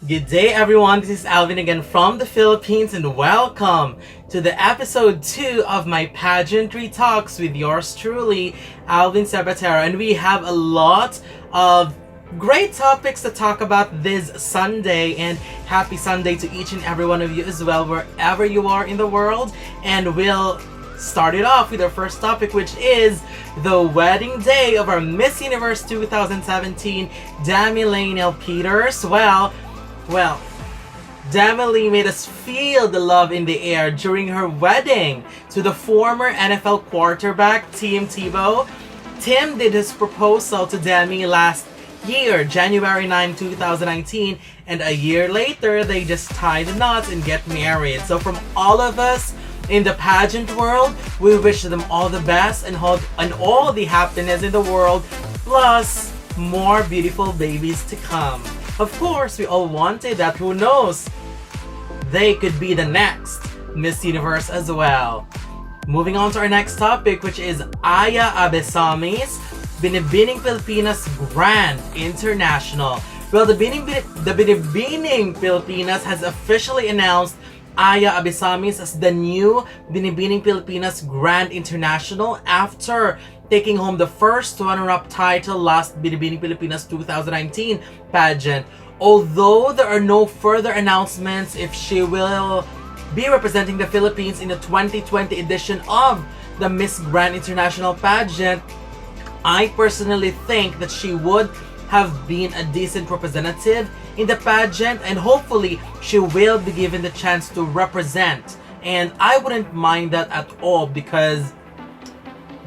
Good day, everyone. This is Alvin again from the Philippines, and welcome to the episode 2 of my Pageantry Talks with yours truly, Alvin Sebetero. And we have a lot of great topics to talk about this Sunday, and happy Sunday to each and every one of you as well, wherever you are in the world. And we'll start it off with our first topic, which is the wedding day of our Miss Universe 2017, Demi Peters. Well, Demi made us feel the love in the air during her wedding to the former NFL quarterback, Tebow. Tim did his proposal to Demi last year, January 9, 2019, and a year later, they just tie the knots and get married. So from all of us in the pageant world, we wish them all the best and all the happiness in the world, plus more beautiful babies to come. Of course, we all wanted that. Who knows? They could be the next Miss Universe as well. Moving on to our next topic, which is Abesamis, Binibining Pilipinas Grand International. Well, the Binibining Pilipinas has officially announced Abesamis as the new Binibining Pilipinas Grand International after taking home the first runner-up title last Binibining Pilipinas 2019 pageant. Although there are no further announcements if she will be representing the Philippines in the 2020 edition of the Miss Grand International pageant, I personally think that she would have been a decent representative in the pageant, and hopefully she will be given the chance to represent. And I wouldn't mind that at all, because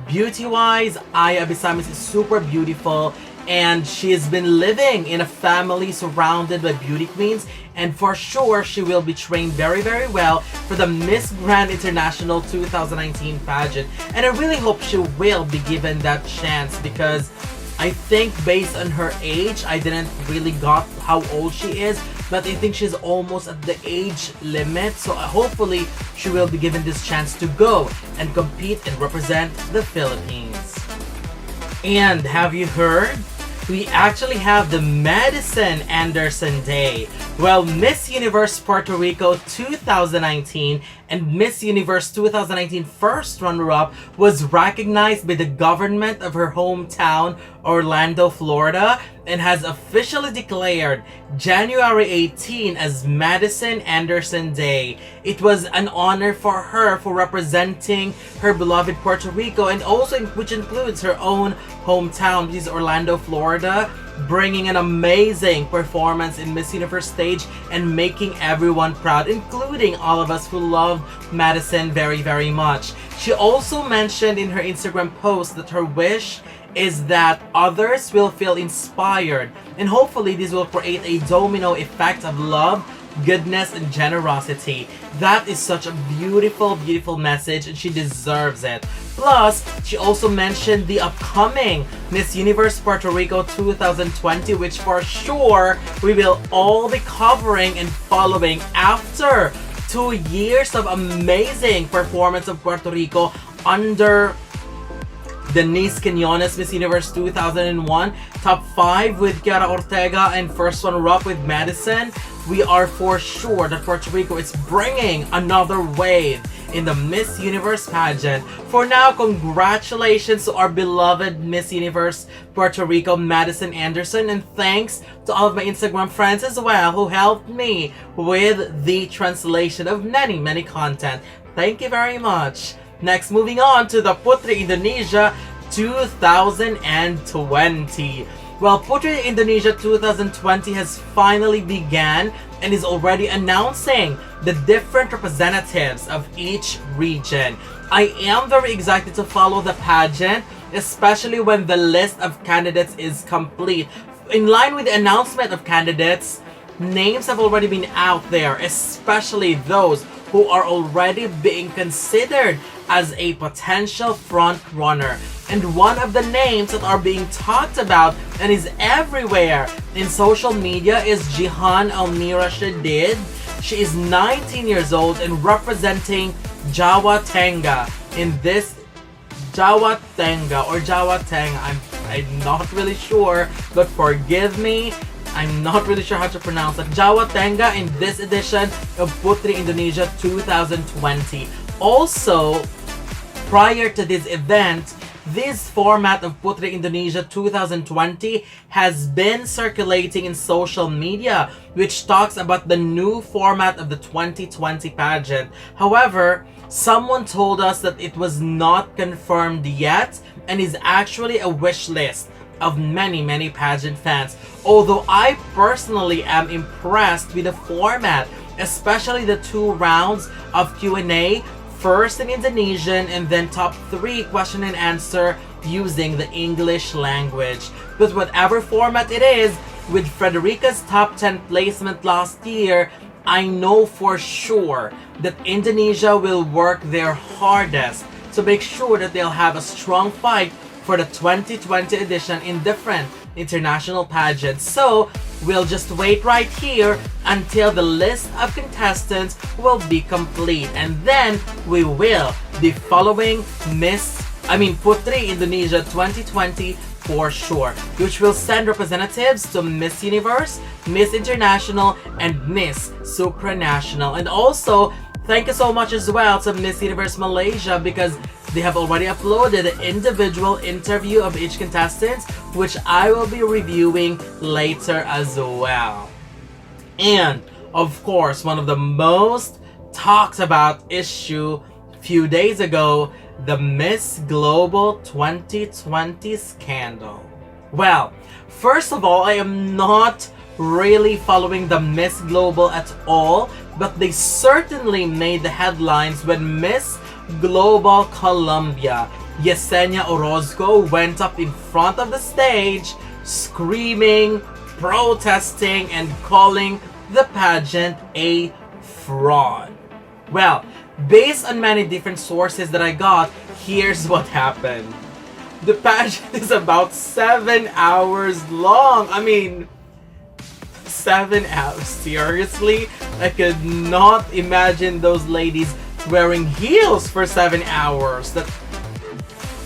beauty-wise, Abesamis is super beautiful, and she has been living in a family surrounded by beauty queens, and for sure she will be trained very, very well for the Miss Grand International 2019 pageant. And I really hope she will be given that chance, because I think based on her age, I didn't really got how old she is, but I think she's almost at the age limit. So hopefully she will be given this chance to go and compete and represent the Philippines. And have you heard? We actually have the Madison Anderson Day. Well, Miss Universe Puerto Rico 2019 and Miss Universe 2019 first runner-up was recognized by the government of her hometown, Orlando, Florida, and has officially declared January 18 as Madison Anderson Day. It was an honor for her for representing her beloved Puerto Rico, and also which includes her own hometown, which is Orlando, Florida, bringing an amazing performance in Miss Universe stage and making everyone proud, including all of us who love Madison very, very much. She also mentioned in her Instagram post that her wish is that others will feel inspired, and hopefully this will create a domino effect of love, goodness, and generosity. That is such a beautiful, beautiful message, and she deserves it. Plus, she also mentioned the upcoming Miss Universe Puerto Rico 2020, which for sure we will all be covering and following after 2 years of amazing performance of Puerto Rico under Denise Quinones Miss Universe 2001, top 5 with Kiara Ortega, and first runner-up with Madison. We are for sure that Puerto Rico is bringing another wave in the Miss Universe pageant. For now, congratulations to our beloved Miss Universe Puerto Rico, Madison Anderson, and thanks to all of my Instagram friends as well who helped me with the translation of many, many content. Thank you very much. Next, moving on to the Puteri Indonesia 2020. Well, Puteri Indonesia 2020 has finally began and is already announcing the different representatives of each region. I am very excited to follow the pageant, especially when the list of candidates is complete. In line with the announcement of candidates, names have already been out there, especially those who are already being considered as a potential front runner. And one of the names that are being talked about and is everywhere in social media is Jihane Almira Chedid. She is 19 years old and representing Jawa Tengah in this Jawa Tengah or Jawa Tengah. I'm not really sure, but forgive me. I'm not really sure how to pronounce it. Jawa Tengah in this edition of Puteri Indonesia 2020. Also, prior to this event, this format of Puteri Indonesia 2020 has been circulating in social media, which talks about the new format of the 2020 pageant. However, someone told us that it was not confirmed yet and is actually a wish list of many pageant fans. Although I personally am impressed with the format, especially the 2 rounds of Q&A, first in Indonesian and then top 3 question and answer using the English language. But whatever format it is, with Frederica's top 10 placement last year, I know for sure that Indonesia will work their hardest to make sure that they'll have a strong fight for the 2020 edition in different international pageants. So, we'll just wait right here until the list of contestants will be complete. And then, we will be following Puteri Indonesia 2020 for sure, which will send representatives to Miss Universe, Miss International, and Miss Supranational. And also, thank you so much as well to Miss Universe Malaysia, because they have already uploaded an individual interview of each contestant, which I will be reviewing later as well. And, of course, one of the most talked about issue a few days ago, the Miss Global 2020 scandal. Well, first of all, I am not really following the Miss Global at all, but they certainly made the headlines when Miss Global Colombia, Jesenia Orozco, went up in front of the stage screaming, protesting, and calling the pageant a fraud. Well, based on many different sources that I got, here's what happened. The pageant is about 7 hours long. 7 hours. Seriously? I could not imagine those ladies wearing heels for 7 hours.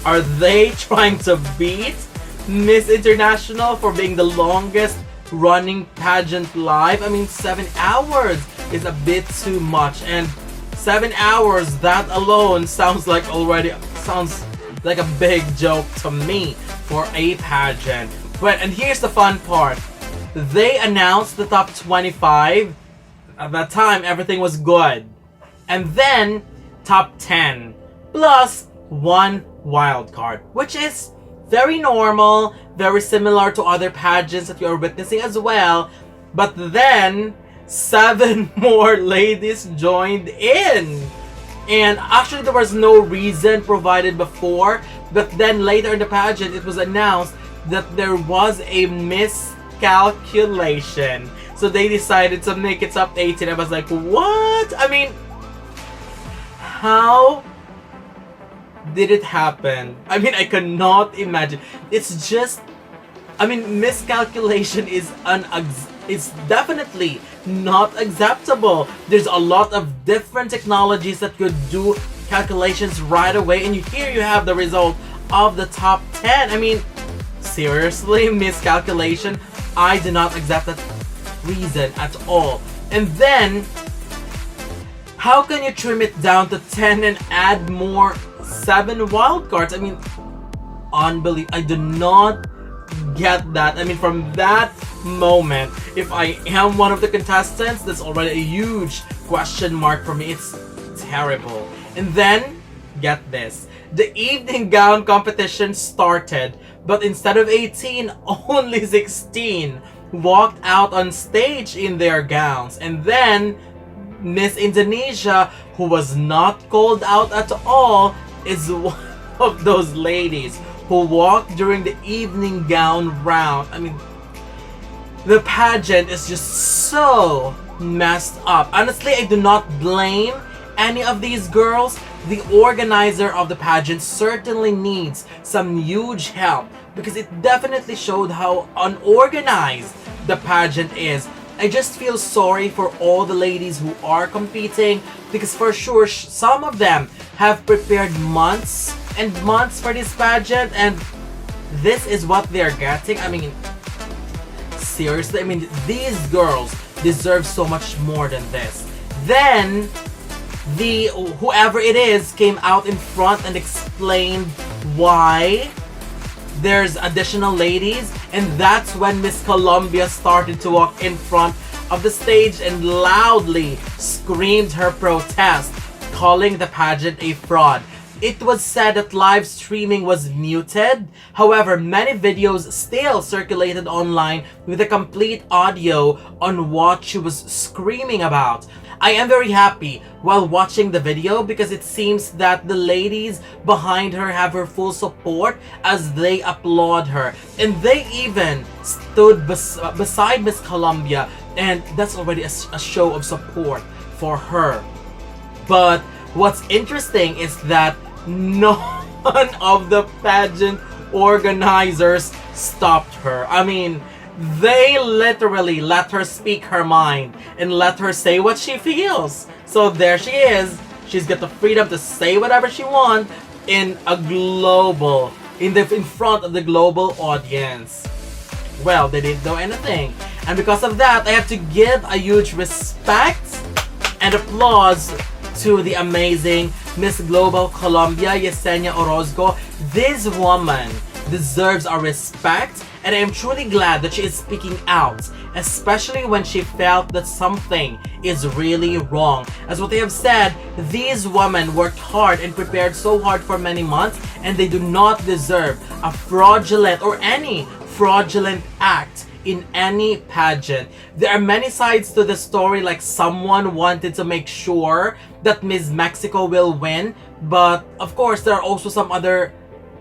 Are they trying to beat Miss International for being the longest running pageant live? 7 hours is a bit too much, and 7 hours, that alone sounds like a big joke to me for a pageant. And here's the fun part. They announced the top 25. At that time, everything was good. And then, top 10. Plus 1 wild card. Which is very normal, very similar to other pageants that you are witnessing as well. But then, 7 more ladies joined in. And actually there was no reason provided before, but then later in the pageant it was announced that there was a miscalculation. So they decided to make it top 18. I was like, what? How did it happen? I cannot imagine. It's just, miscalculation is it's definitely not acceptable. There's a lot of different technologies that could do calculations right away, and here you have the result of the top 10. Seriously, miscalculation? I do not accept that reason at all. And then, how can you trim it down to 10 and add more 7 wildcards? Unbelievable. I do not get that. From that moment, if I am one of the contestants, that's already a huge question mark for me. It's terrible. And then, get this. The evening gown competition started, but instead of 18, only 16 walked out on stage in their gowns. And then, Miss Indonesia, who was not called out at all, is one of those ladies who walked during the evening gown round. The pageant is just so messed up. Honestly, I do not blame any of these girls. The organizer of the pageant certainly needs some huge help, because it definitely showed how unorganized the pageant is. I just feel sorry for all the ladies who are competing, because for sure some of them have prepared months and months for this pageant, and this is what they're getting. seriously? I mean, these girls deserve so much more than this. Then, whoever it is came out in front and explained why there's additional ladies, and that's when Miss Colombia started to walk in front of the stage and loudly screamed her protest, calling the pageant a fraud. It was said that live streaming was muted. However, many videos still circulated online with a complete audio on what she was screaming about. I am very happy while watching the video because it seems that the ladies behind her have her full support as they applaud her. And they even stood beside Miss Colombia, and that's already a show of support for her. But what's interesting is that none of the pageant organizers stopped her. I mean, they literally let her speak her mind and let her say what she feels. So there she is. She's got the freedom to say whatever she wants in front of the global audience. Well, they didn't know anything. And because of that, I have to give a huge respect and applause to the amazing Miss Global Colombia, Jesenia Orozco. This woman deserves our respect, and I am truly glad that she is speaking out, especially when she felt that something is really wrong. As what they have said, these women worked hard and prepared so hard for many months, and they do not deserve a fraudulent or any fraudulent act in any pageant. There are many sides to the story, like someone wanted to make sure that Miss Mexico will win, but of course there are also some other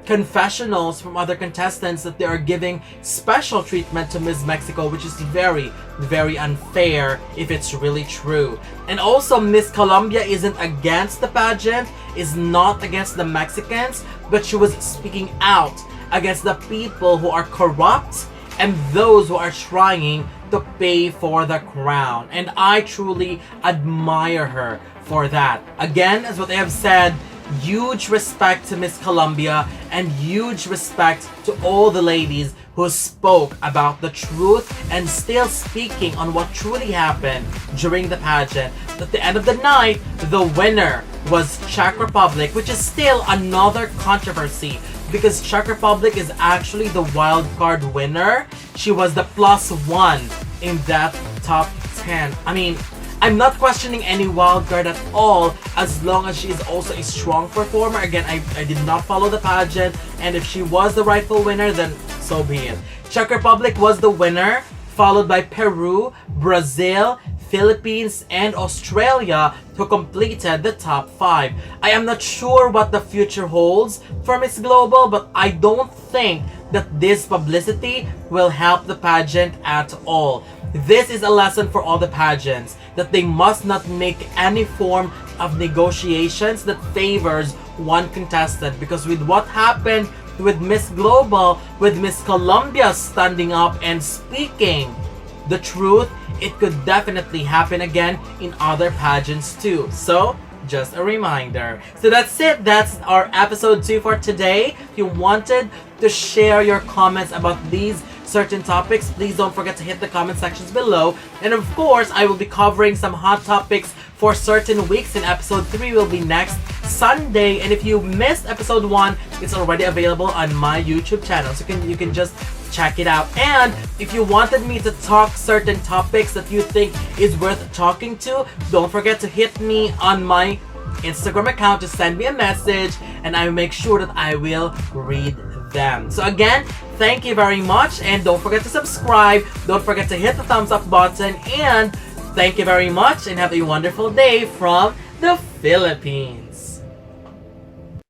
confessionals from other contestants that they are giving special treatment to Miss Mexico, which is very, very unfair if it's really true. And also, Miss Colombia isn't against the pageant, is not against the Mexicans, but she was speaking out against the people who are corrupt and those who are trying to pay for the crown. And I truly admire her for that. Again, as what I have said, huge respect to Miss Colombia and huge respect to all the ladies who spoke about the truth and still speaking on what truly happened during the pageant. At the end of the night, the winner was Czech Republic, which is still another controversy because Czech Republic is actually the wild card winner. She was the +1 in that top 10. I mean, I'm not questioning any wild card at all as long as she is also a strong performer. Again, I did not follow the pageant, and if she was the rightful winner, then so be it. Czech Republic was the winner, followed by Peru, Brazil, Philippines, and Australia, who completed the top 5. I am not sure what the future holds for Miss Global, but I don't think that this publicity will help the pageant at all. This is a lesson for all the pageants that they must not make any form of negotiations that favors one contestant, because with what happened with Miss Global, with Miss Colombia standing up and speaking the truth, it could definitely happen again in other pageants too. So, just a reminder. So that's it. That's our episode 2 for today. If you wanted to share your comments about these certain topics, please don't forget to hit the comment sections below. And of course, I will be covering some hot topics for certain weeks, and episode 3 will be next Sunday. And if you missed episode 1, it's already available on my YouTube channel, so you can just check it out. And if you wanted me to talk certain topics that you think is worth talking to, don't forget to hit me on my Instagram account to send me a message, and I will make sure that I will read them. So again, thank you very much, and don't forget to subscribe, don't forget to hit the thumbs up button, and thank you very much, and have a wonderful day from the Philippines.